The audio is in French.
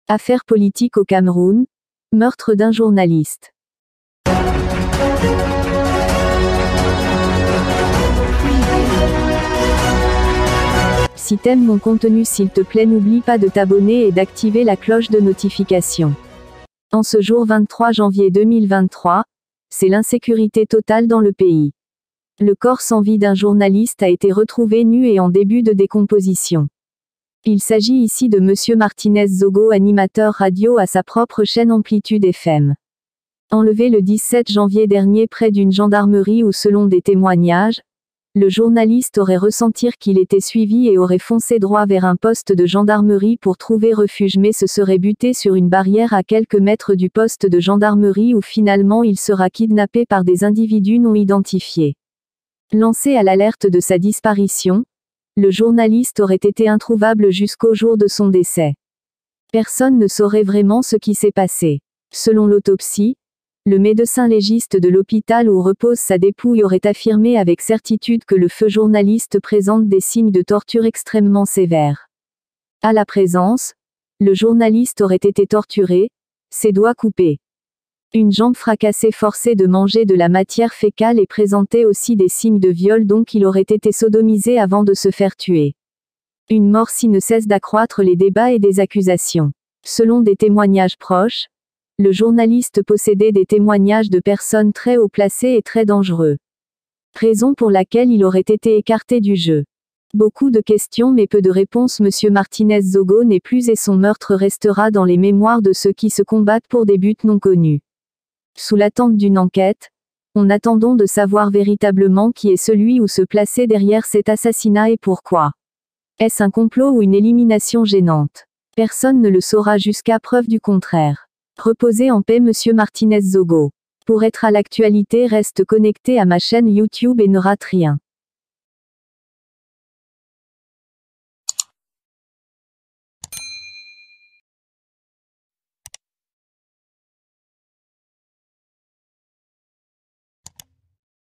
Affaire politique au Cameroun. Meurtre d'un journaliste. Si t'aimes mon contenu, s'il te plaît, n'oublie pas de t'abonner et d'activer la cloche de notification. En ce jour 23 janvier 2023, c'est l'insécurité totale dans le pays. Le corps sans vie d'un journaliste a été retrouvé nu et en début de décomposition. Il s'agit ici de Monsieur Martinez Zogo, animateur radio à sa propre chaîne Amplitude FM. Enlevé le 17 janvier dernier près d'une gendarmerie où, selon des témoignages, le journaliste aurait ressenti qu'il était suivi et aurait foncé droit vers un poste de gendarmerie pour trouver refuge, mais se serait buté sur une barrière à quelques mètres du poste de gendarmerie où finalement il sera kidnappé par des individus non identifiés. Lancé à l'alerte de sa disparition, le journaliste aurait été introuvable jusqu'au jour de son décès. Personne ne saurait vraiment ce qui s'est passé. Selon l'autopsie, le médecin légiste de l'hôpital où repose sa dépouille aurait affirmé avec certitude que le feu journaliste présente des signes de torture extrêmement sévères. À la présence, le journaliste aurait été torturé, ses doigts coupés. Une jambe fracassée, forcée de manger de la matière fécale et présentait aussi des signes de viol, donc il aurait été sodomisé avant de se faire tuer. Une mort qui ne cesse d'accroître les débats et des accusations. Selon des témoignages proches, le journaliste possédait des témoignages de personnes très haut placées et très dangereux. Raison pour laquelle il aurait été écarté du jeu. Beaucoup de questions mais peu de réponses. Monsieur Martinez Zogo n'est plus et son meurtre restera dans les mémoires de ceux qui se combattent pour des buts non connus. Sous l'attente d'une enquête, on attendons de savoir véritablement qui est celui ou se placer derrière cet assassinat et pourquoi. Est-ce un complot ou une élimination gênante? Personne ne le saura jusqu'à preuve du contraire. Reposez en paix Monsieur Martinez Zogo. Pour être à l'actualité, reste connecté à ma chaîne YouTube et ne rate rien.